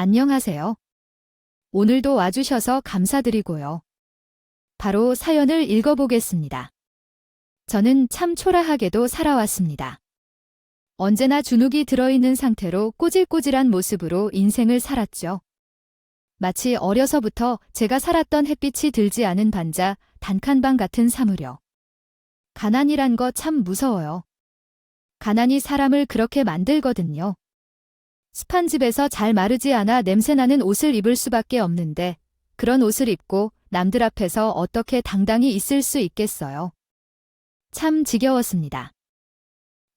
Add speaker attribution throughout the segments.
Speaker 1: 안녕하세요. 오늘도 와주셔서 감사드리고요. 바로 사연을 읽어보겠습니다. 저는 참 초라하게도 살아왔습니다. 언제나 주눅이 들어있는 상태로 꼬질꼬질한 모습으로 인생을 살았죠. 마치 어려서부터 제가 살았던 햇빛이 들지 않은 반자, 단칸방 같은 사무려. 가난이란 거 참 무서워요. 가난이 사람을 그렇게 만들거든요. 습한 집에서 잘 마르지 않아 냄새나는 옷을 입을 수밖에 없는데 그런 옷을 입고 남들 앞에서 어떻게 당당히 있을 수 있겠어요. 참 지겨웠습니다.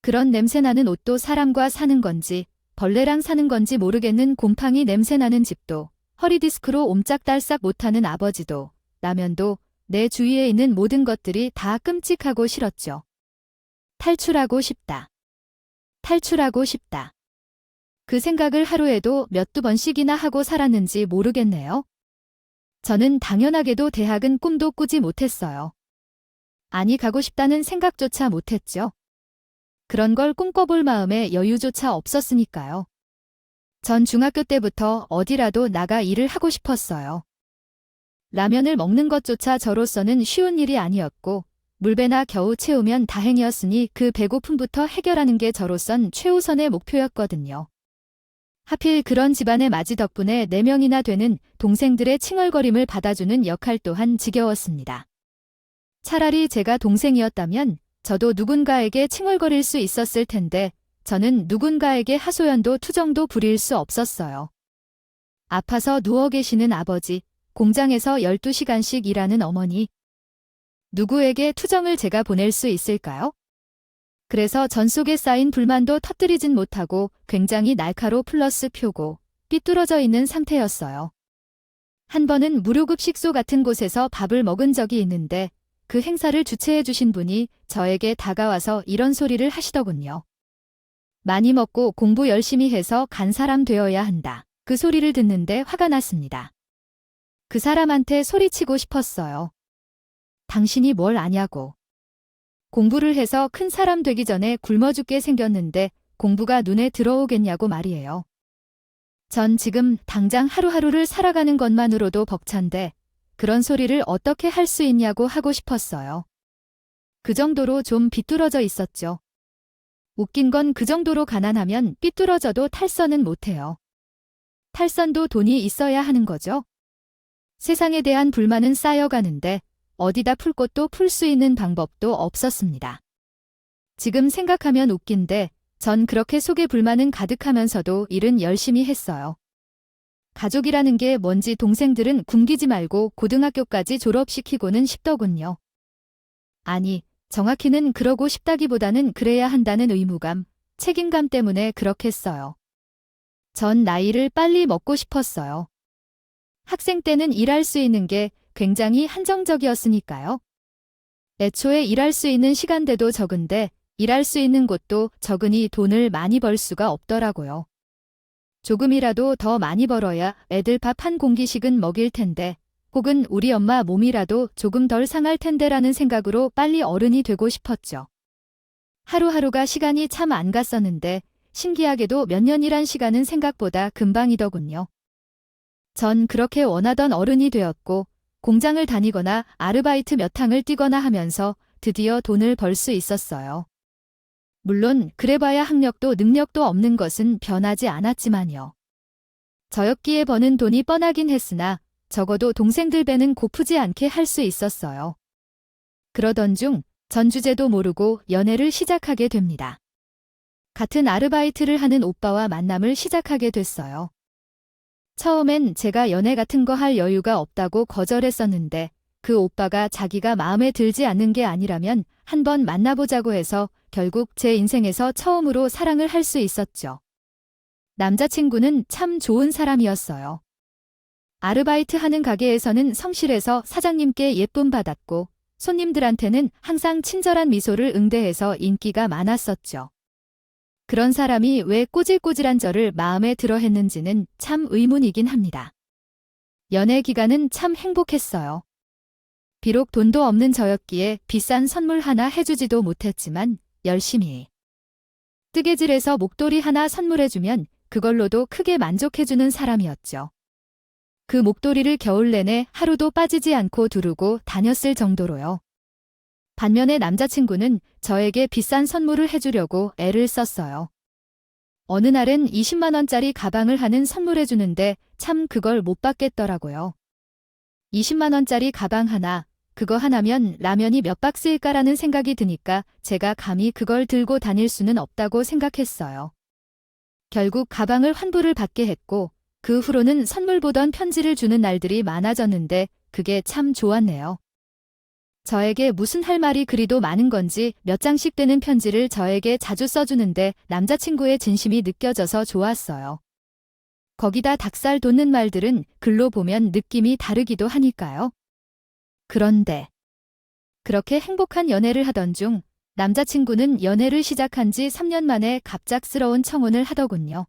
Speaker 1: 그런 냄새나는 옷도 사람과 사는 건지 벌레랑 사는 건지 모르겠는 곰팡이 냄새나는 집도 허리디스크로 옴짝달싹 못하는 아버지도 라면도 내 주위에 있는 모든 것들이 다 끔찍하고 싫었죠. 탈출하고 싶다. 탈출하고 싶다. 그 생각을 하루에도 몇두 번씩이나 하고 살았는지 모르겠네요. 저는 당연하게도 대학은 꿈도 꾸지 못했어요. 아니 가고 싶다는 생각조차 못했죠. 그런 걸 꿈꿔볼 마음에 여유조차 없었으니까요. 전 중학교 때부터 어디라도 나가 일을 하고 싶었어요. 라면을 먹는 것조차 저로서는 쉬운 일이 아니었고 물배나 겨우 채우면 다행이었으니 그 배고픔부터 해결하는 게 저로선 최우선의 목표였거든요. 하필 그런 집안의 맞이 덕분에 4명이나 되는 동생들의 칭얼거림을 받아주는 역할 또한 지겨웠습니다. 차라리 제가 동생이었다면 저도 누군가에게 칭얼거릴 수 있었을 텐데 저는 누군가에게 하소연도 투정도 부릴 수 없었어요. 아파서 누워 계시는 아버지, 공장에서 12시간씩 일하는 어머니. 누구에게 투정을 제가 보낼 수 있을까요? 그래서 전 속에 쌓인 불만도 터뜨리진 못하고 굉장히 날카로 플러스 표고 삐뚤어져 있는 상태였어요. 한 번은 무료급식소 같은 곳에서 밥을 먹은 적이 있는데 그 행사를 주최해 주신 분이 저에게 다가와서 이런 소리를 하시더군요. 많이 먹고 공부 열심히 해서 간 사람 되어야 한다. 그 소리를 듣는데 화가 났습니다. 그 사람한테 소리치고 싶었어요. 당신이 뭘 아냐고. 공부를 해서 큰 사람 되기 전에 굶어 죽게 생겼는데 공부가 눈에 들어오겠냐고 말이에요. 전 지금 당장 하루하루를 살아가는 것만으로도 벅찬데 그런 소리를 어떻게 할 수 있냐고 하고 싶었어요. 그 정도로 좀 비뚤어져 있었죠. 웃긴 건 그 정도로 가난하면 삐뚤어져도 탈선은 못해요. 탈선도 돈이 있어야 하는 거죠. 세상에 대한 불만은 쌓여가는데 어디다 풀 곳도 풀 수 있는 방법도 없었습니다. 지금 생각하면 웃긴데 전 그렇게 속에 불만은 가득하면서도 일은 열심히 했어요. 가족이라는 게 뭔지 동생들은 굶기지 말고 고등학교까지 졸업시키고는 싶더군요. 아니, 정확히는 그러고 싶다기보다는 그래야 한다는 의무감, 책임감 때문에 그렇겠어요. 전 나이를 빨리 먹고 싶었어요. 학생 때는 일할 수 있는 게 굉장히 한정적이었으니까요. 애초에 일할 수 있는 시간대도 적은데 일할 수 있는 곳도 적으니 돈을 많이 벌 수가 없더라고요. 조금이라도 더 많이 벌어야 애들 밥 한 공기씩은 먹일 텐데 혹은 우리 엄마 몸이라도 조금 덜 상할 텐데라는 생각으로 빨리 어른이 되고 싶었죠. 하루하루가 시간이 참 안 갔었는데 신기하게도 몇 년이란 시간은 생각보다 금방이더군요. 전 그렇게 원하던 어른이 되었고 공장을 다니거나 아르바이트 몇 항을 뛰거나 하면서 드디어 돈을 벌 수 있었어요. 물론 그래봐야 학력도 능력도 없는 것은 변하지 않았지만요. 저였기에 버는 돈이 뻔하긴 했으나 적어도 동생들 배는 고프지 않게 할 수 있었어요. 그러던 중 전 주제도 모르고 연애를 시작하게 됩니다. 같은 아르바이트를 하는 오빠와 만남을 시작하게 됐어요. 처음엔 제가 연애 같은 거 할 여유가 없다고 거절했었는데 그 오빠가 자기가 마음에 들지 않는 게 아니라면 한번 만나보자고 해서 결국 제 인생에서 처음으로 사랑을 할 수 있었죠. 남자친구는 참 좋은 사람이었어요. 아르바이트 하는 가게에서는 성실해서 사장님께 예쁨 받았고 손님들한테는 항상 친절한 미소를 응대해서 인기가 많았었죠. 그런 사람이 왜 꼬질꼬질한 저를 마음에 들어 했는지는 참 의문이긴 합니다. 연애 기간은 참 행복했어요. 비록 돈도 없는 저였기에 비싼 선물 하나 해주지도 못했지만 열심히 뜨개질해서 목도리 하나 선물해주면 그걸로도 크게 만족해주는 사람이었죠. 그 목도리를 겨울 내내 하루도 빠지지 않고 두르고 다녔을 정도로요. 반면에 남자친구는 저에게 비싼 선물을 해주려고 애를 썼어요. 어느 날은 20만 원짜리 가방을 하는 선물해주는데 참 그걸 못 받겠더라고요. 20만 원짜리 가방 하나, 그거 하나면 라면이 몇 박스일까라는 생각이 드니까 제가 감히 그걸 들고 다닐 수는 없다고 생각했어요. 결국 가방을 환불을 받게 했고 그 후로는 선물 보던 편지를 주는 날들이 많아졌는데 그게 참 좋았네요. 저에게 무슨 할 말이 그리도 많은 건지 몇 장씩 되는 편지를 저에게 자주 써주는데 남자친구의 진심이 느껴져서 좋았어요. 거기다 닭살 돋는 말들은 글로 보면 느낌이 다르기도 하니까요. 그런데 그렇게 행복한 연애를 하던 중 남자친구는 연애를 시작한 지 3년 만에 갑작스러운 청혼을 하더군요.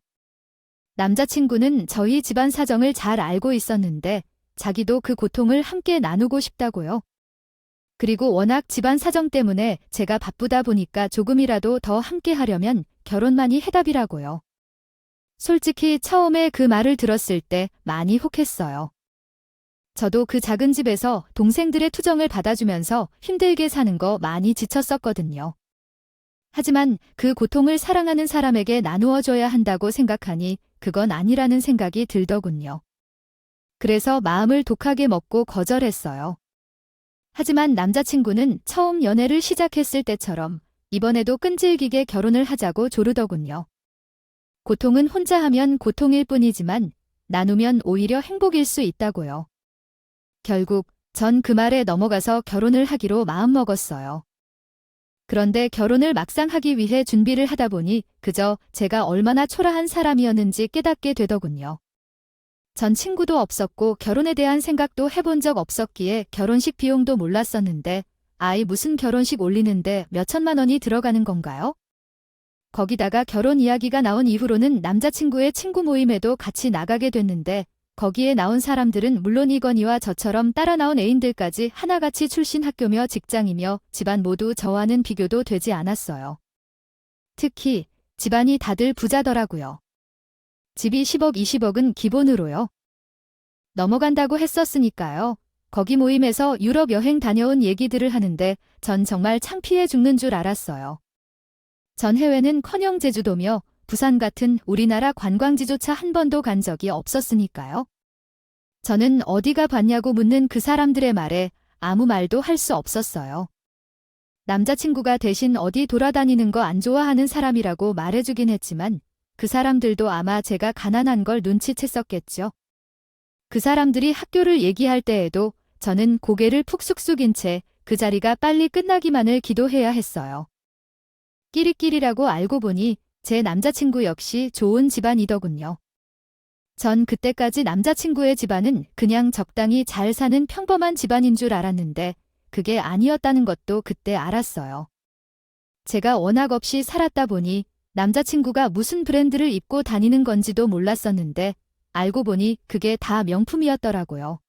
Speaker 1: 남자친구는 저희 집안 사정을 잘 알고 있었는데 자기도 그 고통을 함께 나누고 싶다고요. 그리고 워낙 집안 사정 때문에 제가 바쁘다 보니까 조금이라도 더 함께 하려면 결혼만이 해답이라고요. 솔직히 처음에 그 말을 들었을 때 많이 혹했어요. 저도 그 작은 집에서 동생들의 투정을 받아주면서 힘들게 사는 거 많이 지쳤었거든요. 하지만 그 고통을 사랑하는 사람에게 나누어줘야 한다고 생각하니 그건 아니라는 생각이 들더군요. 그래서 마음을 독하게 먹고 거절했어요. 하지만 남자친구는 처음 연애를 시작했을 때처럼 이번에도 끈질기게 결혼을 하자고 조르더군요. 고통은 혼자 하면 고통일 뿐이지만 나누면 오히려 행복일 수 있다고요. 결국 전 그 말에 넘어가서 결혼을 하기로 마음먹었어요. 그런데 결혼을 막상 하기 위해 준비를 하다 보니 그저 제가 얼마나 초라한 사람이었는지 깨닫게 되더군요. 전 친구도 없었고 결혼에 대한 생각도 해본 적 없었기에 결혼식 비용도 몰랐었는데 아이 무슨 결혼식 올리는데 몇천만 원이 들어가는 건가요? 거기다가 결혼 이야기가 나온 이후로는 남자친구의 친구 모임에도 같이 나가게 됐는데 거기에 나온 사람들은 물론 이건희와 저처럼 따라 나온 애인들까지 하나같이 출신 학교며 직장이며 집안 모두 저와는 비교도 되지 않았어요. 특히 집안이 다들 부자더라고요. 집이 10억 20억은 기본으로요. 넘어간다고 했었으니까요. 거기 모임에서 유럽 여행 다녀온 얘기들을 하는데 전 정말 창피해 죽는 줄 알았어요. 전 해외는커녕 제주도며 부산 같은 우리나라 관광지조차 한 번도 간 적이 없었으니까요. 저는 어디가 봤냐고 묻는 그 사람들의 말에 아무 말도 할 수 없었어요. 남자친구가 대신 어디 돌아다니는 거 안 좋아하는 사람이라고 말해주긴 했지만 그 사람들도 아마 제가 가난한 걸 눈치챘었겠죠. 그 사람들이 학교를 얘기할 때에도 저는 고개를 푹 숙인 채 그 자리가 빨리 끝나기만을 기도해야 했어요. 끼리끼리라고 알고 보니 제 남자친구 역시 좋은 집안이더군요. 전 그때까지 남자친구의 집안은 그냥 적당히 잘 사는 평범한 집안인 줄 알았는데 그게 아니었다는 것도 그때 알았어요. 제가 워낙 없이 살았다 보니 남자친구가 무슨 브랜드를 입고 다니는 건지도 몰랐었는데 알고 보니 그게 다 명품이었더라고요.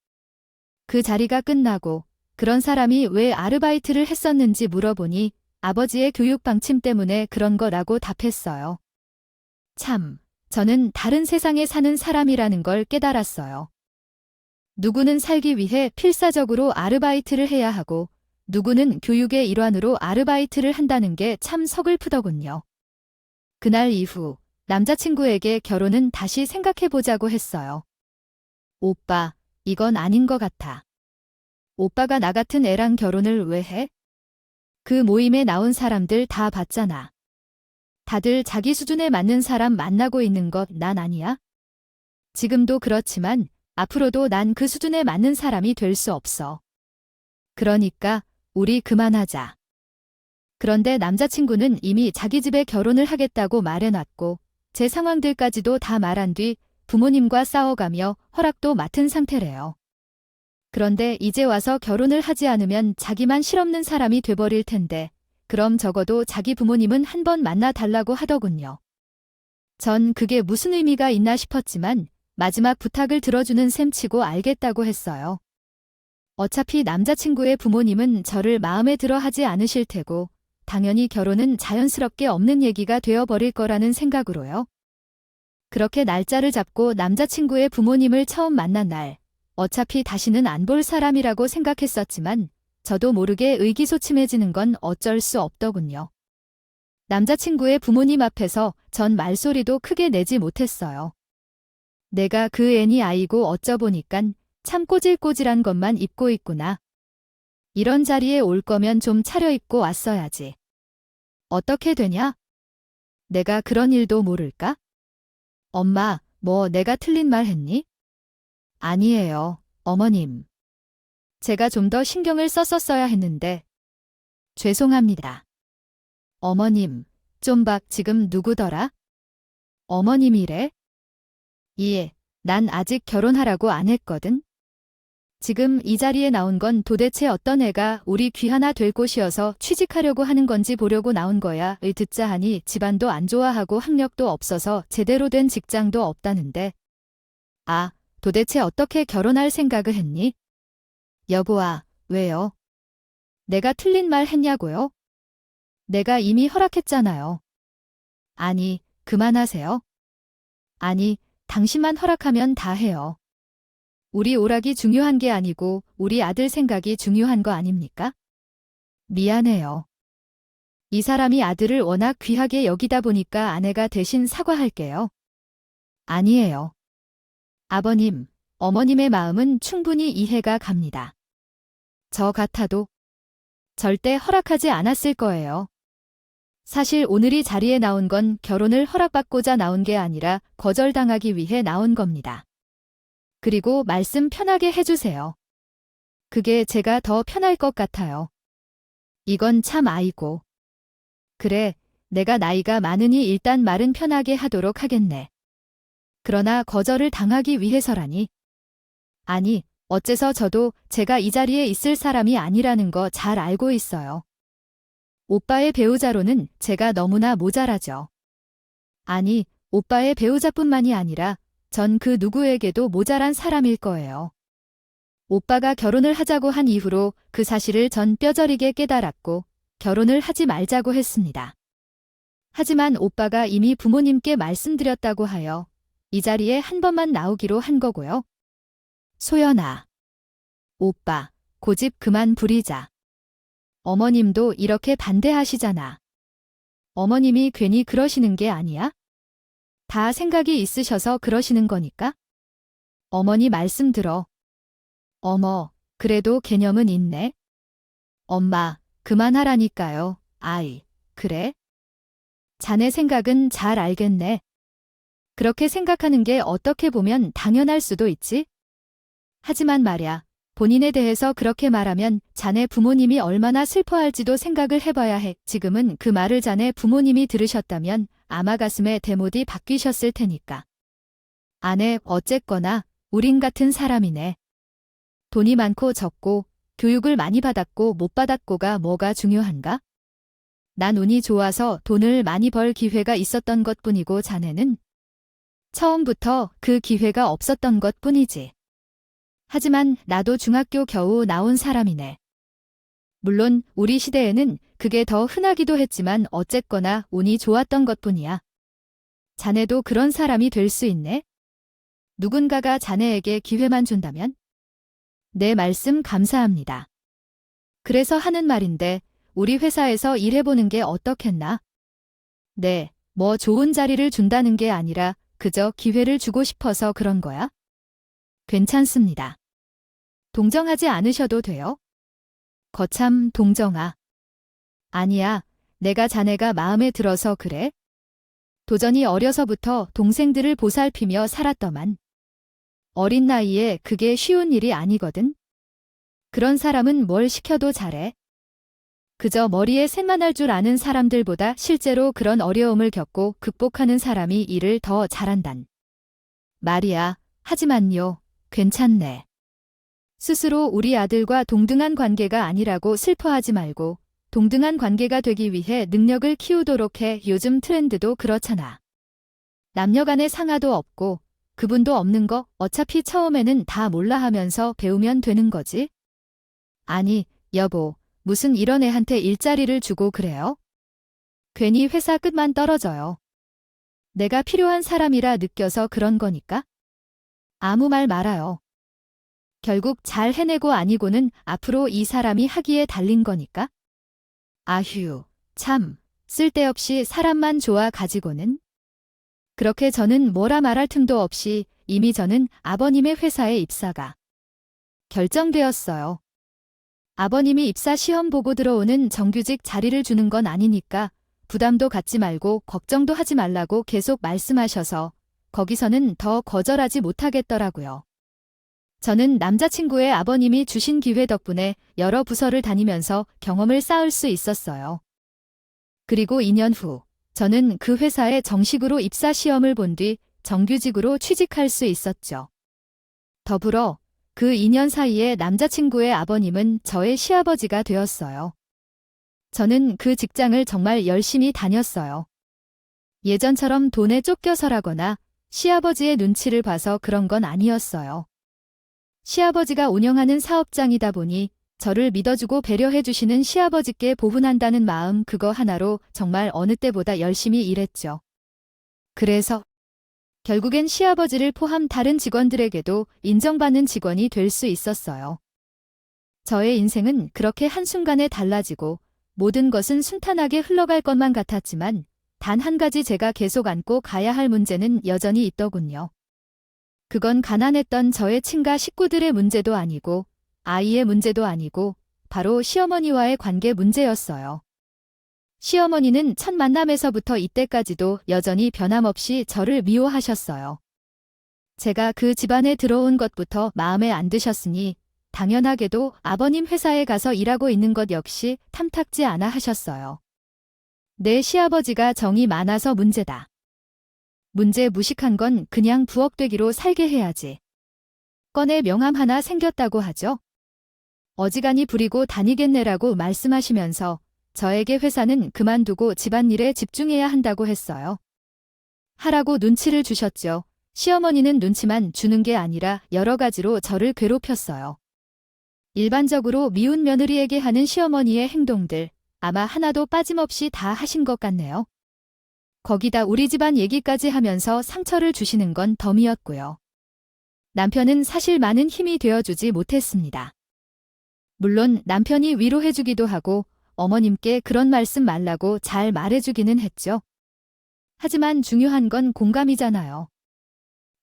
Speaker 1: 그 자리가 끝나고 그런 사람이 왜 아르바이트를 했었는지 물어보니 아버지의 교육 방침 때문에 그런 거라고 답했어요. 참, 저는 다른 세상에 사는 사람이라는 걸 깨달았어요. 누구는 살기 위해 필사적으로 아르바이트를 해야 하고 누구는 교육의 일환으로 아르바이트를 한다는 게 참 서글프더군요. 그날 이후 남자친구에게 결혼은 다시 생각해보자고 했어요. 오빠, 이건 아닌 것 같아. 오빠가 나 같은 애랑 결혼을 왜 해? 그 모임에 나온 사람들 다 봤잖아. 다들 자기 수준에 맞는 사람 만나고 있는 것 난 아니야? 지금도 그렇지만 앞으로도 난 그 수준에 맞는 사람이 될 수 없어. 그러니까 우리 그만하자. 그런데 남자친구는 이미 자기 집에 결혼을 하겠다고 말해놨고 제 상황들까지도 다 말한 뒤 부모님과 싸워가며 허락도 맡은 상태래요. 그런데 이제 와서 결혼을 하지 않으면 자기만 실없는 사람이 돼버릴 텐데 그럼 적어도 자기 부모님은 한번 만나달라고 하더군요. 전 그게 무슨 의미가 있나 싶었지만 마지막 부탁을 들어주는 셈치고 알겠다고 했어요. 어차피 남자친구의 부모님은 저를 마음에 들어 하지 않으실 테고 당연히 결혼은 자연스럽게 없는 얘기가 되어버릴 거라는 생각으로요. 그렇게 날짜를 잡고 남자친구의 부모님을 처음 만난 날, 어차피 다시는 안 볼 사람이라고 생각했었지만 저도 모르게 의기소침해지는 건 어쩔 수 없더군요. 남자친구의 부모님 앞에서 전 말소리도 크게 내지 못했어요. 내가 그 애니 아이고 어쩌보니깐 참 꼬질꼬질한 것만 입고 있구나. 이런 자리에 올 거면 좀 차려입고 왔어야지. 어떻게 되냐? 내가 그런 일도 모를까? 엄마, 뭐 내가 틀린 말 했니? 아니에요, 어머님. 제가 좀 더 신경을 썼었어야 했는데. 죄송합니다. 어머님, 쫌박 지금 누구더라? 어머님이래? 예, 난 아직 결혼하라고 안 했거든. 지금 이 자리에 나온 건 도대체 어떤 애가 우리 귀 하나 될 곳이어서 취직하려고 하는 건지 보려고 나온 거야. 듣자 하니 집안도 안 좋아하고 학력도 없어서 제대로 된 직장도 없다는데. 아, 도대체 어떻게 결혼할 생각을 했니? 여보아, 왜요? 내가 틀린 말 했냐고요? 내가 이미 허락했잖아요. 아니, 그만하세요. 아니, 당신만 허락하면 다 해요. 우리 오락이 중요한 게 아니고 우리 아들 생각이 중요한 거 아닙니까? 미안해요. 이 사람이 아들을 워낙 귀하게 여기다 보니까 아내가 대신 사과할게요. 아니에요. 아버님, 어머님의 마음은 충분히 이해가 갑니다. 저 같아도 절대 허락하지 않았을 거예요. 사실 오늘 이 자리에 나온 건 결혼을 허락받고자 나온 게 아니라 거절당하기 위해 나온 겁니다. 그리고 말씀 편하게 해주세요. 그게 제가 더 편할 것 같아요. 이건 참 아이고. 그래, 내가 나이가 많으니 일단 말은 편하게 하도록 하겠네. 그러나 거절을 당하기 위해서라니. 아니, 어째서 저도 제가 이 자리에 있을 사람이 아니라는 거 잘 알고 있어요. 오빠의 배우자로는 제가 너무나 모자라죠. 아니, 오빠의 배우자뿐만이 아니라 전 그 누구에게도 모자란 사람일 거예요. 오빠가 결혼을 하자고 한 이후로 그 사실을 전 뼈저리게 깨달았고 결혼을 하지 말자고 했습니다. 하지만 오빠가 이미 부모님께 말씀드렸다고 하여 이 자리에 한 번만 나오기로 한 거고요. 소연아. 오빠, 고집 그만 부리자. 어머님도 이렇게 반대하시잖아. 어머님이 괜히 그러시는 게 아니야? 다 생각이 있으셔서 그러시는 거니까? 어머니 말씀 들어. 어머, 그래도 개념은 있네. 엄마, 그만하라니까요. 아이, 그래? 자네 생각은 잘 알겠네. 그렇게 생각하는 게 어떻게 보면 당연할 수도 있지? 하지만 말야, 본인에 대해서 그렇게 말하면 자네 부모님이 얼마나 슬퍼할지도 생각을 해봐야 해. 지금은 그 말을 자네 부모님이 들으셨다면 아마 가슴에 대못이 박히셨을 테니까. 아내, 어쨌거나 우린 같은 사람이네. 돈이 많고 적고 교육을 많이 받았고 못 받았고가 뭐가 중요한가? 난 운이 좋아서 돈을 많이 벌 기회가 있었던 것뿐이고 자네는 처음부터 그 기회가 없었던 것뿐이지. 하지만 나도 중학교 겨우 나온 사람이네. 물론 우리 시대에는 그게 더 흔하기도 했지만 어쨌거나 운이 좋았던 것뿐이야. 자네도 그런 사람이 될 수 있네? 누군가가 자네에게 기회만 준다면? 내 말씀 감사합니다. 그래서 하는 말인데 우리 회사에서 일해보는 게 어떻겠나? 네, 뭐 좋은 자리를 준다는 게 아니라 그저 기회를 주고 싶어서 그런 거야? 괜찮습니다. 동정하지 않으셔도 돼요? 거참 동정아. 아니야, 내가 자네가 마음에 들어서 그래? 도전이 어려서부터 동생들을 보살피며 살았더만. 어린 나이에 그게 쉬운 일이 아니거든. 그런 사람은 뭘 시켜도 잘해. 그저 머리에 샘만 할 줄 아는 사람들보다 실제로 그런 어려움을 겪고 극복하는 사람이 일을 더 잘한단 말이야. 하지만요, 괜찮네. 스스로 우리 아들과 동등한 관계가 아니라고 슬퍼하지 말고 동등한 관계가 되기 위해 능력을 키우도록 해. 요즘 트렌드도 그렇잖아. 남녀 간의 상하도 없고 그분도 없는 거 어차피 처음에는 다 몰라 하면서 배우면 되는 거지. 아니, 여보, 무슨 이런 애한테 일자리를 주고 그래요? 괜히 회사 끝만 떨어져요. 내가 필요한 사람이라 느껴서 그런 거니까? 아무 말 말아요. 결국 잘 해내고 아니고는 앞으로 이 사람이 하기에 달린 거니까? 아휴, 참, 쓸데없이 사람만 좋아 가지고는. 그렇게 저는 뭐라 말할 틈도 없이 이미 저는 아버님의 회사에 입사가 결정되었어요. 아버님이 입사 시험 보고 들어오는 정규직 자리를 주는 건 아니니까 부담도 갖지 말고 걱정도 하지 말라고 계속 말씀하셔서 거기서는 더 거절하지 못하겠더라고요. 저는 남자친구의 아버님이 주신 기회 덕분에 여러 부서를 다니면서 경험을 쌓을 수 있었어요. 그리고 2년 후, 저는 그 회사에 정식으로 입사 시험을 본 뒤 정규직으로 취직할 수 있었죠. 더불어 그 2년 사이에 남자친구의 아버님은 저의 시아버지가 되었어요. 저는 그 직장을 정말 열심히 다녔어요. 예전처럼 돈에 쫓겨서라거나 시아버지의 눈치를 봐서 그런 건 아니었어요. 시아버지가 운영하는 사업장이다 보니 저를 믿어주고 배려해주시는 시아버지께 보훈한다는 마음 그거 하나로 정말 어느 때보다 열심히 일했죠. 그래서 결국엔 시아버지를 포함 다른 직원들에게도 인정받는 직원이 될 수 있었어요. 저의 인생은 그렇게 한순간에 달라지고 모든 것은 순탄하게 흘러갈 것만 같았지만 단 한 가지 제가 계속 안고 가야 할 문제는 여전히 있더군요. 그건 가난했던 저의 친가 식구들의 문제도 아니고 아이의 문제도 아니고 바로 시어머니와의 관계 문제였어요. 시어머니는 첫 만남에서부터 이때까지도 여전히 변함없이 저를 미워하셨어요. 제가 그 집안에 들어온 것부터 마음에 안 드셨으니 당연하게도 아버님 회사에 가서 일하고 있는 것 역시 탐탁지 않아 하셨어요. 내 시아버지가 정이 많아서 문제다. 문제 무식한 건 그냥 부엌되기로 살게 해야지. 건에 명함 하나 생겼다고 하죠. 어지간히 부리고 다니겠네라고 말씀하시면서 저에게 회사는 그만두고 집안일에 집중해야 한다고 했어요. 하라고 눈치를 주셨죠. 시어머니는 눈치만 주는 게 아니라 여러 가지로 저를 괴롭혔어요. 일반적으로 미운 며느리에게 하는 시어머니의 행동들 아마 하나도 빠짐없이 다 하신 것 같네요. 거기다 우리 집안 얘기까지 하면서 상처를 주시는 건 덤이었고요. 남편은 사실 많은 힘이 되어주지 못했습니다. 물론 남편이 위로해주기도 하고 어머님께 그런 말씀 말라고 잘 말해주기는 했죠. 하지만 중요한 건 공감이잖아요.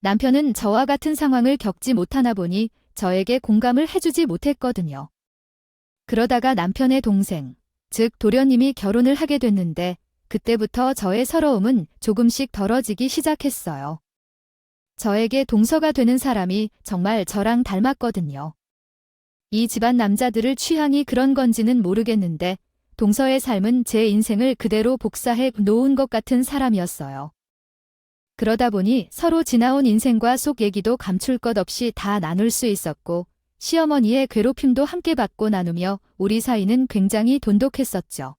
Speaker 1: 남편은 저와 같은 상황을 겪지 못하나 보니 저에게 공감을 해주지 못했거든요. 그러다가 남편의 동생, 즉 도련님이 결혼을 하게 됐는데 그때부터 저의 서러움은 조금씩 덜어지기 시작했어요. 저에게 동서가 되는 사람이 정말 저랑 닮았거든요. 이 집안 남자들을 취향이 그런 건지는 모르겠는데 동서의 삶은 제 인생을 그대로 복사해 놓은 것 같은 사람이었어요. 그러다 보니 서로 지나온 인생과 속 얘기도 감출 것 없이 다 나눌 수 있었고 시어머니의 괴롭힘도 함께 받고 나누며 우리 사이는 굉장히 돈독했었죠.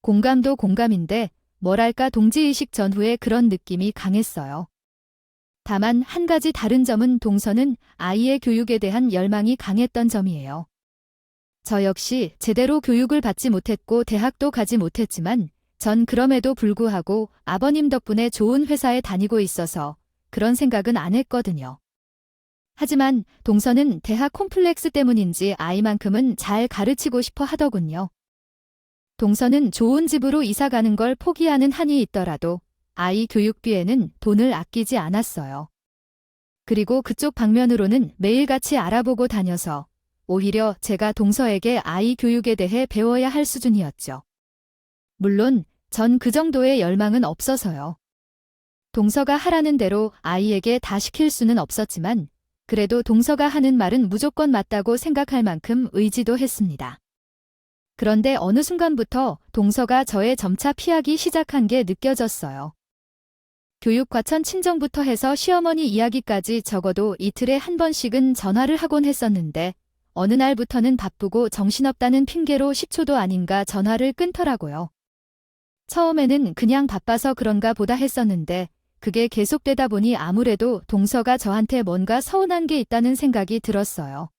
Speaker 1: 공감도 공감인데 뭐랄까 동지의식 전후에 그런 느낌이 강했어요. 다만 한 가지 다른 점은 동서는 아이의 교육에 대한 열망이 강했던 점이에요. 저 역시 제대로 교육을 받지 못했고 대학도 가지 못했지만 전 그럼에도 불구하고 아버님 덕분에 좋은 회사에 다니고 있어서 그런 생각은 안 했거든요. 하지만 동서는 대학 콤플렉스 때문인지 아이만큼은 잘 가르치고 싶어 하더군요. 동서는 좋은 집으로 이사 가는 걸 포기하는 한이 있더라도 아이 교육비에는 돈을 아끼지 않았어요. 그리고 그쪽 방면으로는 매일같이 알아보고 다녀서 오히려 제가 동서에게 아이 교육에 대해 배워야 할 수준이었죠. 물론 전 그 정도의 열망은 없어서요. 동서가 하라는 대로 아이에게 다 시킬 수는 없었지만 그래도 동서가 하는 말은 무조건 맞다고 생각할 만큼 의지도 했습니다. 그런데 어느 순간부터 동서가 저의 점차 피하기 시작한 게 느껴졌어요. 교육과천 친정부터 해서 시어머니 이야기까지 적어도 이틀에 한 번씩은 전화를 하곤 했었는데 어느 날부터는 바쁘고 정신없다는 핑계로 식초도 아닌가 전화를 끊더라고요. 처음에는 그냥 바빠서 그런가 보다 했었는데 그게 계속되다 보니 아무래도 동서가 저한테 뭔가 서운한 게 있다는 생각이 들었어요.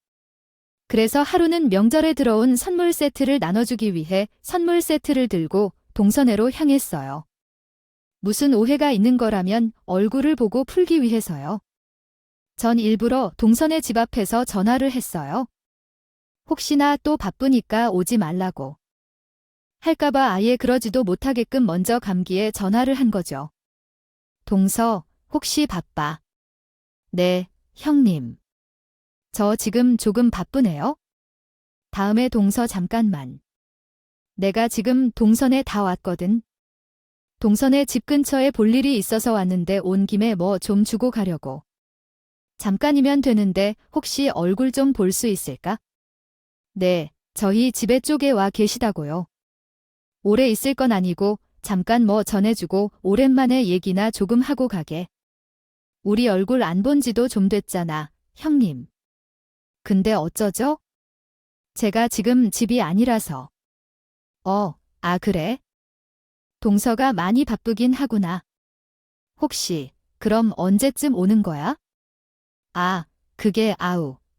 Speaker 1: 그래서 하루는 명절에 들어온 선물 세트를 나눠주기 위해 선물 세트를 들고 동서네로 향했어요. 무슨 오해가 있는 거라면 얼굴을 보고 풀기 위해서요. 전 일부러 동선의 집 앞에서 전화를 했어요. 혹시나 또 바쁘니까 오지 말라고. 할까봐 아예 그러지도 못하게끔 먼저 감기에 전화를 한 거죠. 동서, 혹시 바빠? 네, 형님. 저 지금 조금 바쁘네요. 다음에 동서 잠깐만. 내가 지금 동선에 다 왔거든. 동선에 집 근처에 볼 일이 있어서 왔는데 온 김에 뭐 좀 주고 가려고. 잠깐이면 되는데 혹시 얼굴 좀 볼 수 있을까? 네, 저희 집에 쪽에 와 계시다고요. 오래 있을 건 아니고 잠깐 뭐 전해주고 오랜만에 얘기나 조금 하고 가게. 우리 얼굴 안 본 지도 좀 됐잖아, 형님. 근데 어쩌죠? 제가 지금 집이 아니라서. 그래? 동서가 많이 바쁘긴 하구나. 혹시, 그럼 언제쯤 오는 거야?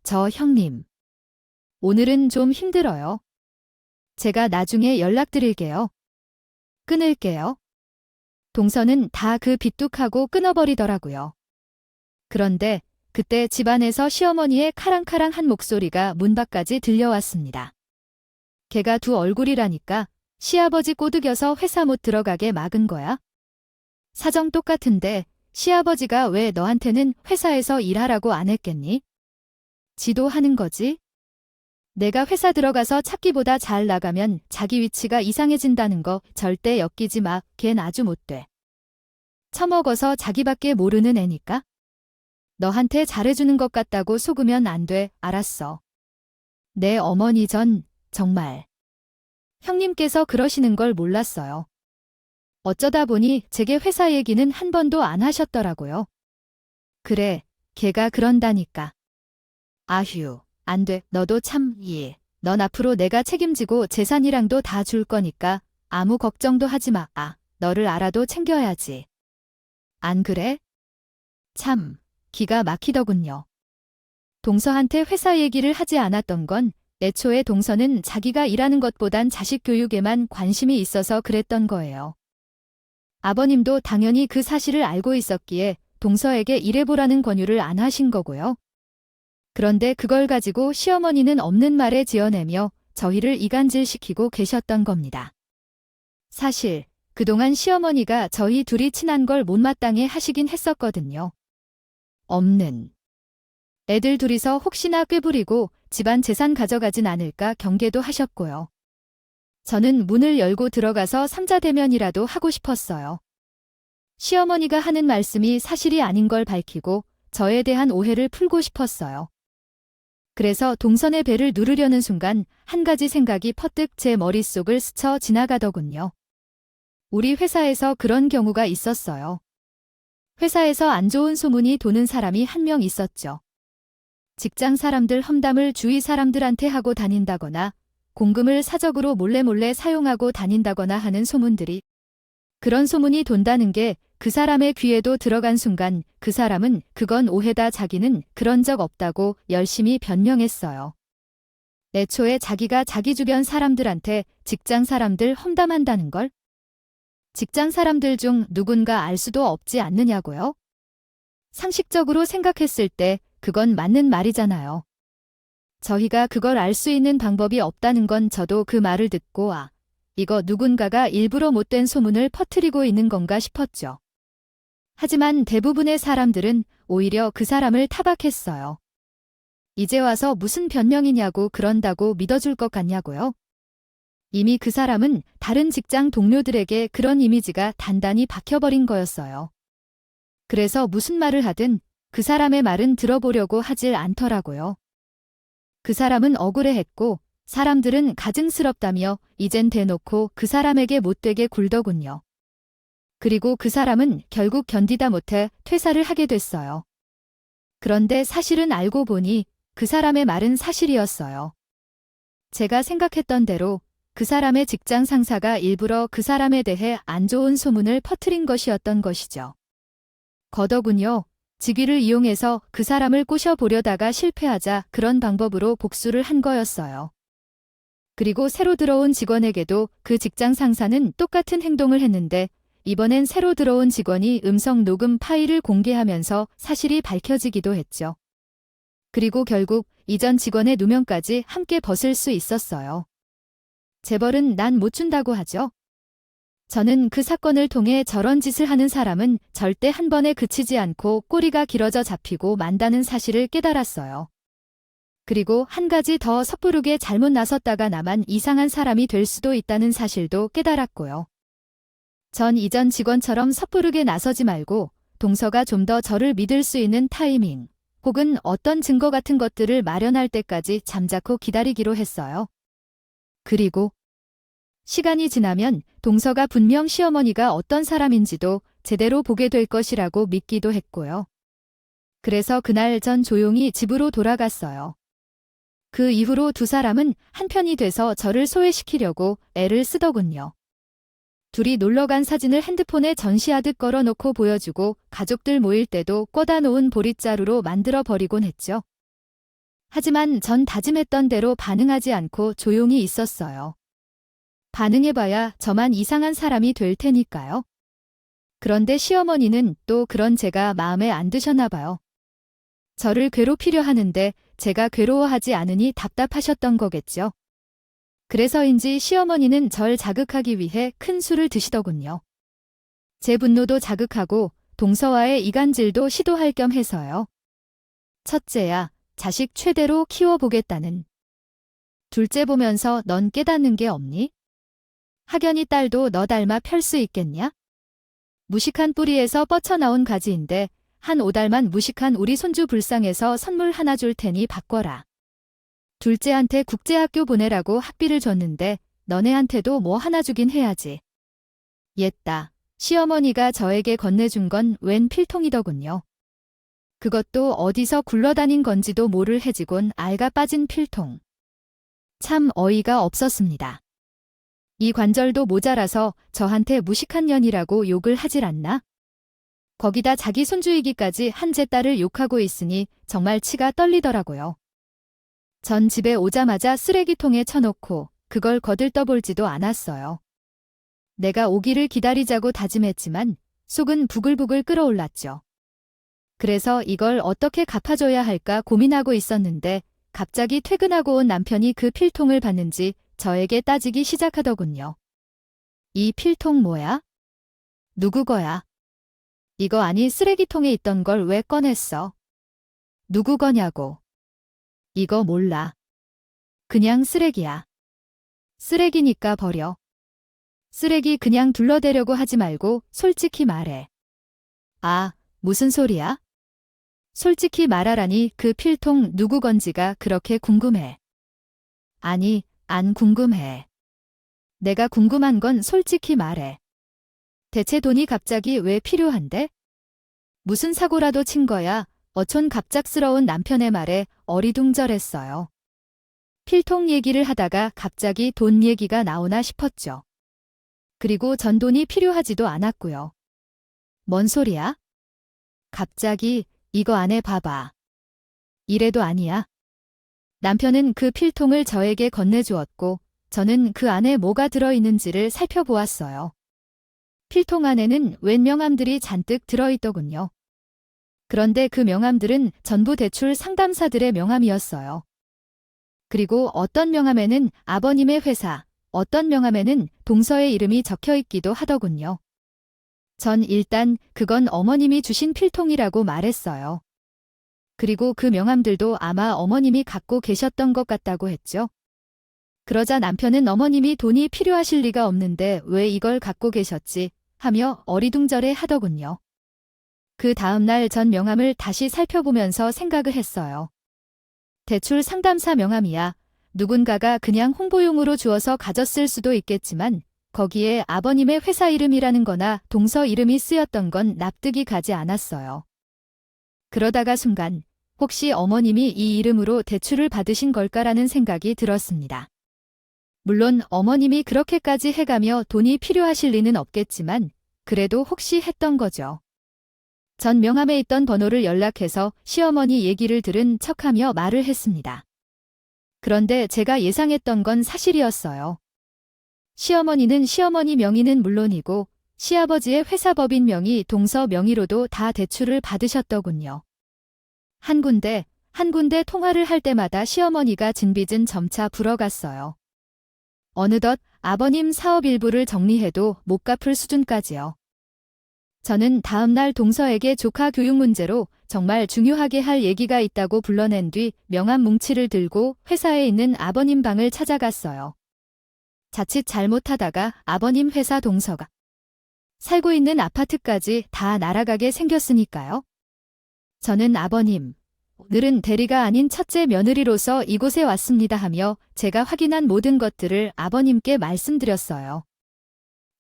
Speaker 1: 저 형님. 오늘은 좀 힘들어요. 제가 나중에 연락드릴게요. 끊을게요. 동서는 다 그 빚뚝하고 끊어버리더라고요. 그런데 그때 집안에서 시어머니의 카랑카랑한 목소리가 문 밖까지 들려왔습니다. 걔가 두 얼굴이라니까 시아버지 꼬드겨서 회사 못 들어가게 막은 거야? 사정 똑같은데 시아버지가 왜 너한테는 회사에서 일하라고 안 했겠니? 지도 하는 거지? 내가 회사 들어가서 찾기보다 잘 나가면 자기 위치가 이상해진다는 거 절대 엮이지 마. 걘 아주 못돼. 처먹어서 자기밖에 모르는 애니까. 너한테 잘해주는 것 같다고 속으면 안 돼. 알았어. 내 어머니 전 정말. 형님께서 그러시는 걸 몰랐어요. 어쩌다 보니 제게 회사 얘기는 한 번도 안 하셨더라고요. 그래, 걔가 그런다니까. 아휴, 안 돼. 너도 참, 넌 앞으로 내가 책임지고 재산이랑도 다 줄 거니까 아무 걱정도 하지 마. 너를 알아도 챙겨야지. 안 그래? 참, 기가 막히더군요. 동서한테 회사 얘기를 하지 않았던 건 애초에 동서는 자기가 일하는 것보단 자식 교육에만 관심이 있어서 그랬던 거예요. 아버님도 당연히 그 사실을 알고 있었기에 동서에게 일해보라는 권유를 안 하신 거고요. 그런데 그걸 가지고 시어머니는 없는 말에 지어내며 저희를 이간질시키고 계셨던 겁니다. 사실 그동안 시어머니가 저희 둘이 친한 걸 못마땅해 하시긴 했었거든요. 없는. 애들 둘이서 혹시나 꾀부리고 집안 재산 가져가진 않을까 경계도 하셨고요. 저는 문을 열고 들어가서 삼자대면이라도 하고 싶었어요. 시어머니가 하는 말씀이 사실이 아닌 걸 밝히고 저에 대한 오해를 풀고 싶었어요. 그래서 동선의 배를 누르려는 순간 한 가지 생각이 퍼뜩 제 머릿속을 스쳐 지나가더군요. 우리 회사에서 그런 경우가 있었어요. 회사에서 안 좋은 소문이 도는 사람이 한 명 있었죠. 직장 사람들 험담을 주위 사람들한테 하고 다닌다거나 공금을 사적으로 몰래 사용하고 다닌다거나 하는 소문들이 그런 소문이 돈다는 게 그 사람의 귀에도 들어간 순간 그 사람은 그건 오해다 자기는 그런 적 없다고 열심히 변명했어요. 애초에 자기가 자기 주변 사람들한테 직장 사람들 험담한다는 걸? 직장 사람들 중 누군가 알 수도 없지 않느냐고요? 상식적으로 생각했을 때 그건 맞는 말이잖아요. 저희가 그걸 알 수 있는 방법이 없다는 건 저도 그 말을 듣고 이거 누군가가 일부러 못된 소문을 퍼뜨리고 있는 건가 싶었죠. 하지만 대부분의 사람들은 오히려 그 사람을 타박했어요. 이제 와서 무슨 변명이냐고 그런다고 믿어줄 것 같냐고요? 이미 그 사람은 다른 직장 동료들에게 그런 이미지가 단단히 박혀버린 거였어요. 그래서 무슨 말을 하든 그 사람의 말은 들어보려고 하질 않더라고요. 그 사람은 억울해했고 사람들은 가증스럽다며 이젠 대놓고 그 사람에게 못되게 굴더군요. 그리고 그 사람은 결국 견디다 못해 퇴사를 하게 됐어요. 그런데 사실은 알고 보니 그 사람의 말은 사실이었어요. 제가 생각했던 대로 그 사람의 직장 상사가 일부러 그 사람에 대해 안 좋은 소문을 퍼뜨린 것이었던 것이죠. 거더군요. 직위를 이용해서 그 사람을 꼬셔보려다가 실패하자 그런 방법으로 복수를 한 거였어요. 그리고 새로 들어온 직원에게도 그 직장 상사는 똑같은 행동을 했는데 이번엔 새로 들어온 직원이 음성 녹음 파일을 공개하면서 사실이 밝혀지기도 했죠. 그리고 결국 이전 직원의 누명까지 함께 벗을 수 있었어요. 재벌은 난 못 준다고 하죠. 저는 그 사건을 통해 저런 짓을 하는 사람은 절대 한 번에 그치지 않고 꼬리가 길어져 잡히고 만다는 사실을 깨달았어요. 그리고 한 가지 더 섣부르게 잘못 나섰다가 나만 이상한 사람이 될 수도 있다는 사실도 깨달았고요. 전 이전 직원처럼 섣부르게 나서지 말고 동서가 좀 더 저를 믿을 수 있는 타이밍 혹은 어떤 증거 같은 것들을 마련할 때까지 잠자코 기다리기로 했어요. 그리고 시간이 지나면 동서가 분명 시어머니가 어떤 사람인지도 제대로 보게 될 것이라고 믿기도 했고요. 그래서 그날 전 조용히 집으로 돌아갔어요. 그 이후로 두 사람은 한편이 돼서 저를 소외시키려고 애를 쓰더군요. 둘이 놀러간 사진을 핸드폰에 전시하듯 걸어놓고 보여주고 가족들 모일 때도 꽂아 놓은 보릿자루로 만들어 버리곤 했죠. 하지만 전 다짐했던 대로 반응하지 않고 조용히 있었어요. 반응해봐야 저만 이상한 사람이 될 테니까요. 그런데 시어머니는 또 그런 제가 마음에 안 드셨나 봐요. 저를 괴롭히려 하는데 제가 괴로워하지 않으니 답답하셨던 거겠죠. 그래서인지 시어머니는 절 자극하기 위해 큰 술을 드시더군요. 제 분노도 자극하고 동서와의 이간질도 시도할 겸 해서요. 첫째야, 자식 최대로 키워보겠다는. 둘째 보면서 넌 깨닫는 게 없니? 학연이 딸도 너 닮아 펼 수 있겠냐? 무식한 뿌리에서 뻗쳐나온 가지인데 한 5달만 무식한 우리 손주 불쌍해서 선물 하나 줄 테니 바꿔라. 둘째한테 국제학교 보내라고 학비를 줬는데 너네한테도 뭐 하나 주긴 해야지. 옛다. 시어머니가 저에게 건네준 건 웬 필통이더군요. 그것도 어디서 굴러다닌 건지도 모를 해지곤 알가 빠진 필통. 참 어이가 없었습니다. 이 관절도 모자라서 저한테 무식한 년이라고 욕을 하질 않나? 거기다 자기 손주이기까지 한 제 딸을 욕하고 있으니 정말 치가 떨리더라고요. 전 집에 오자마자 쓰레기통에 쳐놓고 그걸 거들떠볼지도 않았어요. 내가 오기를 기다리자고 다짐했지만 속은 부글부글 끓어올랐죠. 그래서 이걸 어떻게 갚아줘야 할까 고민하고 있었는데 갑자기 퇴근하고 온 남편이 그 필통을 봤는지 저에게 따지기 시작하더군요. 이 필통 뭐야? 누구 거야? 이거 아니 쓰레기통에 있던 걸 왜 꺼냈어? 누구 거냐고. 이거 몰라. 그냥 쓰레기야. 쓰레기니까 버려. 쓰레기 그냥 둘러대려고 하지 말고 솔직히 말해. 아, 무슨 소리야? 솔직히 말하라니 그 필통 누구 건지가 그렇게 궁금해. 아니, 안 궁금해. 내가 궁금한 건 솔직히 말해. 대체 돈이 갑자기 왜 필요한데? 무슨 사고라도 친 거야? 어촌 갑작스러운 남편의 말에 어리둥절했어요. 필통 얘기를 하다가 갑자기 돈 얘기가 나오나 싶었죠. 그리고 전 돈이 필요하지도 않았고요. 뭔 소리야? 갑자기 이거 안에 봐봐. 이래도 아니야. 남편은 그 필통을 저에게 건네주었고 저는 그 안에 뭐가 들어있는지를 살펴보았어요. 필통 안에는 웬 명함들이 잔뜩 들어있더군요. 그런데 그 명함들은 전부 대출 상담사들의 명함이었어요. 그리고 어떤 명함에는 아버님의 회사, 어떤 명함에는 동서의 이름이 적혀 있기도 하더군요. 전 일단 그건 어머님이 주신 필통이라고 말했어요. 그리고 그 명함들도 아마 어머님이 갖고 계셨던 것 같다고 했죠. 그러자 남편은 어머님이 돈이 필요하실 리가 없는데 왜 이걸 갖고 계셨지 하며 어리둥절해 하더군요. 그 다음날 전 명함을 다시 살펴보면서 생각을 했어요. 대출 상담사 명함이야. 누군가가 그냥 홍보용으로 주어서 가졌을 수도 있겠지만 거기에 아버님의 회사 이름이라는 거나 동서 이름이 쓰였던 건 납득이 가지 않았어요. 그러다가 순간 혹시 어머님이 이 이름으로 대출을 받으신 걸까라는 생각이 들었습니다. 물론 어머님이 그렇게까지 해가며 돈이 필요하실 리는 없겠지만 그래도 혹시 했던 거죠. 전 명함에 있던 번호를 연락해서 시어머니 얘기를 들은 척하며 말을 했습니다. 그런데 제가 예상했던 건 사실이었어요. 시어머니는 시어머니 명의는 물론이고 시아버지의 회사 법인 명의, 동서 명의로도 다 대출을 받으셨더군요. 한 군데 통화를 할 때마다 시어머니가 진빚은 점차 불어갔어요. 어느덧 아버님 사업 일부를 정리해도 못 갚을 수준까지요. 저는 다음날 동서에게 조카 교육 문제로 정말 중요하게 할 얘기가 있다고 불러낸 뒤 명함 뭉치를 들고 회사에 있는 아버님 방을 찾아갔어요. 자칫 잘못하다가 아버님 회사 동서가 살고 있는 아파트까지 다 날아가게 생겼으니까요. 저는 아버님, 오늘은 대리가 아닌 첫째 며느리로서 이곳에 왔습니다 하며 제가 확인한 모든 것들을 아버님께 말씀드렸어요.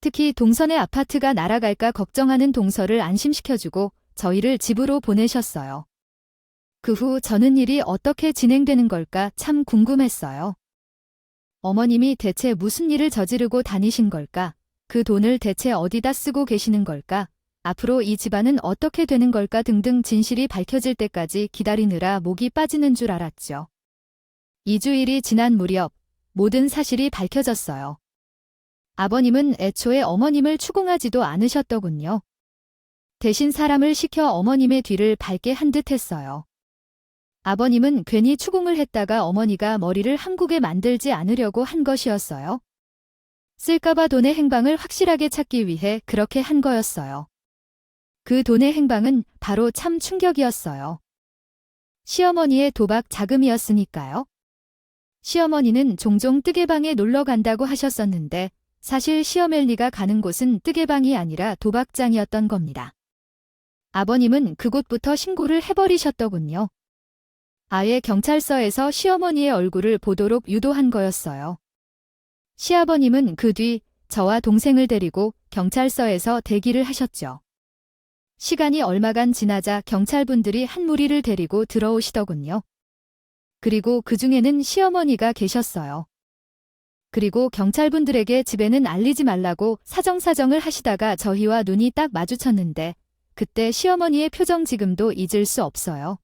Speaker 1: 특히 동선의 아파트가 날아갈까 걱정하는 동서를 안심시켜주고 저희를 집으로 보내셨어요. 그 후 저는 일이 어떻게 진행되는 걸까 참 궁금했어요. 어머님이 대체 무슨 일을 저지르고 다니신 걸까? 그 돈을 대체 어디다 쓰고 계시는 걸까? 앞으로 이 집안은 어떻게 되는 걸까 등등 진실이 밝혀질 때까지 기다리느라 목이 빠지는 줄 알았죠. 2주일이 지난 무렵 모든 사실이 밝혀졌어요. 아버님은 애초에 어머님을 추궁하지도 않으셨더군요. 대신 사람을 시켜 어머님의 뒤를 밟게 한 듯 했어요. 아버님은 괜히 추궁을 했다가 어머니가 머리를 한국에 만들지 않으려고 한 것이었어요. 쓸까봐 돈의 행방을 확실하게 찾기 위해 그렇게 한 거였어요. 그 돈의 행방은 바로 참 충격이었어요. 시어머니의 도박 자금이었으니까요. 시어머니는 종종 뜨개방에 놀러 간다고 하셨었는데 사실 시어멜리가 가는 곳은 뜨개방이 아니라 도박장이었던 겁니다. 아버님은 그곳부터 신고를 해버리셨더군요. 아예 경찰서에서 시어머니의 얼굴을 보도록 유도한 거였어요. 시아버님은 그 뒤 저와 동생을 데리고 경찰서에서 대기를 하셨죠. 시간이 얼마간 지나자 경찰분들이 한 무리를 데리고 들어오시더군요. 그리고 그 중에는 시어머니가 계셨어요. 그리고 경찰분들에게 집에는 알리지 말라고 사정사정을 하시다가 저희와 눈이 딱 마주쳤는데 그때 시어머니의 표정 지금도 잊을 수 없어요.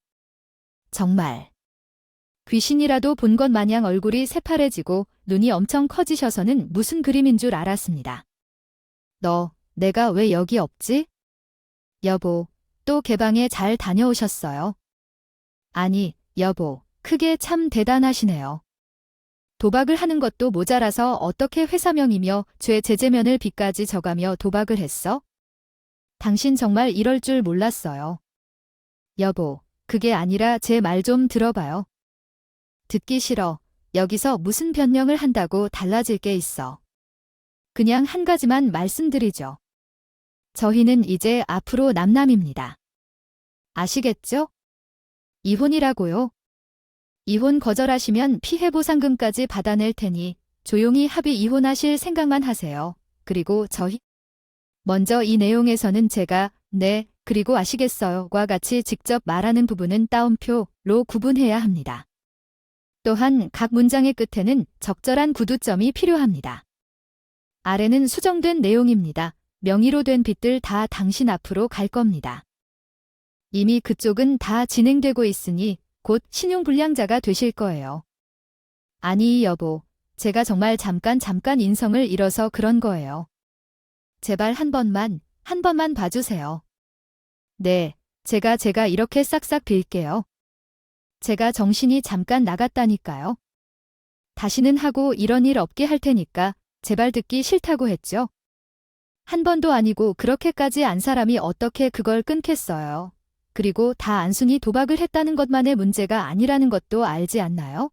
Speaker 1: 정말 귀신이라도 본 것 마냥 얼굴이 새파래지고 눈이 엄청 커지셔서는 무슨 그림인 줄 알았습니다. 내가 왜 여기 없지? 여보, 또 개방에 잘 다녀오셨어요? 아니, 여보, 그게 참 대단하시네요. 도박을 하는 것도 모자라서 어떻게 회사명이며 죄 제재면을 빚까지 져가며 도박을 했어? 당신 정말 이럴 줄 몰랐어요. 여보, 그게 아니라 제 말 좀 들어봐요. 듣기 싫어. 여기서 무슨 변명을 한다고 달라질 게 있어. 그냥 한 가지만 말씀드리죠. 저희는 이제 앞으로 남남입니다. 아시겠죠? 이혼이라고요. 이혼 거절하시면 피해보상금까지 받아낼 테니 조용히 합의 이혼하실 생각만 하세요. 그리고 먼저 이 내용에서는 제가 네, 그리고 아시겠어요과 같이 직접 말하는 부분은 따옴표로 구분해야 합니다. 또한 각 문장의 끝에는 적절한 구두점이 필요합니다. 아래는 수정된 내용입니다. 명의로 된 빚들 다 당신 앞으로 갈 겁니다. 이미 그쪽은 다 진행되고 있으니 곧 신용불량자가 되실 거예요. 아니 여보, 제가 정말 잠깐 인성을 잃어서 그런 거예요. 제발 한 번만 봐주세요. 네, 제가 이렇게 싹싹 빌게요. 제가 정신이 잠깐 나갔다니까요. 다시는 하고 이런 일 없게 할 테니까 제발 듣기 싫다고 했죠. 한 번도 아니고 그렇게까지 안 사람이 어떻게 그걸 끊겠어요. 그리고 다 안순히 도박을 했다는 것만의 문제가 아니라는 것도 알지 않나요?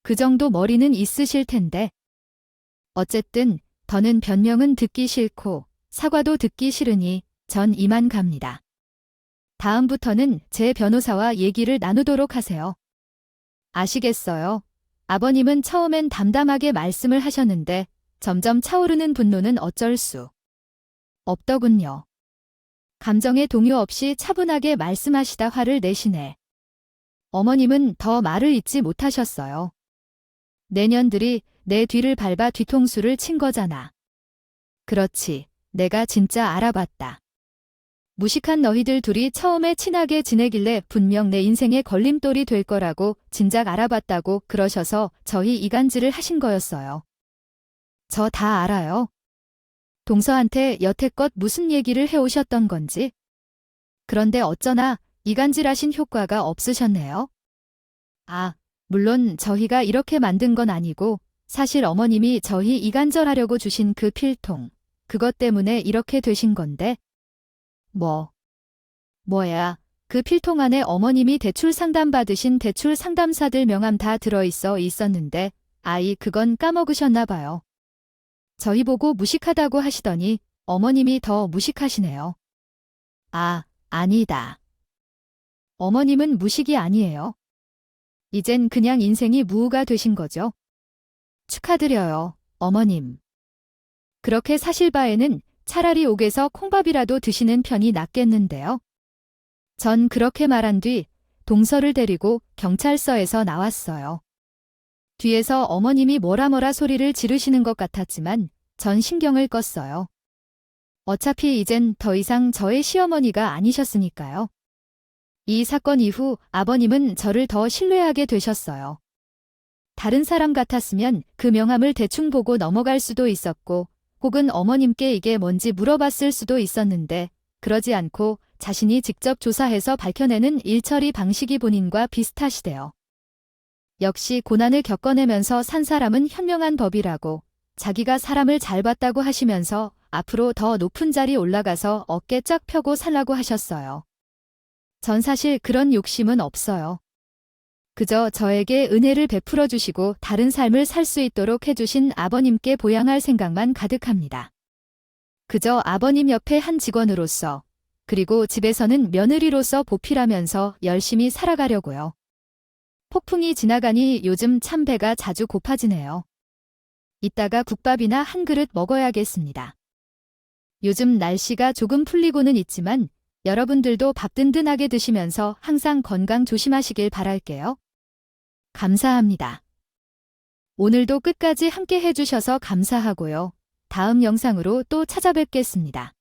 Speaker 1: 그 정도 머리는 있으실 텐데. 어쨌든 더는 변명은 듣기 싫고 사과도 듣기 싫으니 전 이만 갑니다. 다음부터는 제 변호사와 얘기를 나누도록 하세요. 아시겠어요? 아버님은 처음엔 담담하게 말씀을 하셨는데 점점 차오르는 분노는 어쩔 수 없더군요. 감정의 동요 없이 차분하게 말씀하시다 화를 내시네. 어머님은 더 말을 잇지 못하셨어요. 내년들이 내 뒤를 밟아 뒤통수를 친 거잖아. 그렇지, 내가 진짜 알아봤다. 무식한 너희들 둘이 처음에 친하게 지내길래 분명 내 인생의 걸림돌이 될 거라고 진작 알아봤다고 그러셔서 저희 이간질을 하신 거였어요. 저 다 알아요. 동서한테 여태껏 무슨 얘기를 해오셨던 건지. 그런데 어쩌나 이간질하신 효과가 없으셨네요. 아, 물론 저희가 이렇게 만든 건 아니고 사실 어머님이 저희 이간질하려고 주신 그 필통, 그것 때문에 이렇게 되신 건데. 뭐야, 그 필통 안에 어머님이 대출 상담 받으신 대출 상담사들 명함 다 있었는데, 아이 그건 까먹으셨나 봐요. 저희 보고 무식하다고 하시더니 어머님이 더 무식하시네요. 아, 아니다. 어머님은 무식이 아니에요. 이젠 그냥 인생이 무우가 되신 거죠. 축하드려요, 어머님. 그렇게 사실 바에는 차라리 옥에서 콩밥이라도 드시는 편이 낫겠는데요. 전 그렇게 말한 뒤 동서를 데리고 경찰서에서 나왔어요. 뒤에서 어머님이 뭐라 소리를 지르시는 것 같았지만 전 신경을 껐어요. 어차피 이젠 더 이상 저의 시어머니가 아니셨으니까요. 이 사건 이후 아버님은 저를 더 신뢰하게 되셨어요. 다른 사람 같았으면 그 명함을 대충 보고 넘어갈 수도 있었고, 혹은 어머님께 이게 뭔지 물어봤을 수도 있었는데, 그러지 않고 자신이 직접 조사해서 밝혀내는 일처리 방식이 본인과 비슷하시대요. 역시 고난을 겪어내면서 산 사람은 현명한 법이라고, 자기가 사람을 잘 봤다고 하시면서 앞으로 더 높은 자리 올라가서 어깨 쫙 펴고 살라고 하셨어요. 전 사실 그런 욕심은 없어요. 그저 저에게 은혜를 베풀어 주시고 다른 삶을 살 수 있도록 해주신 아버님께 보양할 생각만 가득합니다. 그저 아버님 옆에 한 직원으로서, 그리고 집에서는 며느리로서 보필하면서 열심히 살아가려고요. 폭풍이 지나가니 요즘 참 배가 자주 고파지네요. 이따가 국밥이나 한 그릇 먹어야겠습니다. 요즘 날씨가 조금 풀리고는 있지만 여러분들도 밥 든든하게 드시면서 항상 건강 조심하시길 바랄게요. 감사합니다. 오늘도 끝까지 함께 해주셔서 감사하고요. 다음 영상으로 또 찾아뵙겠습니다.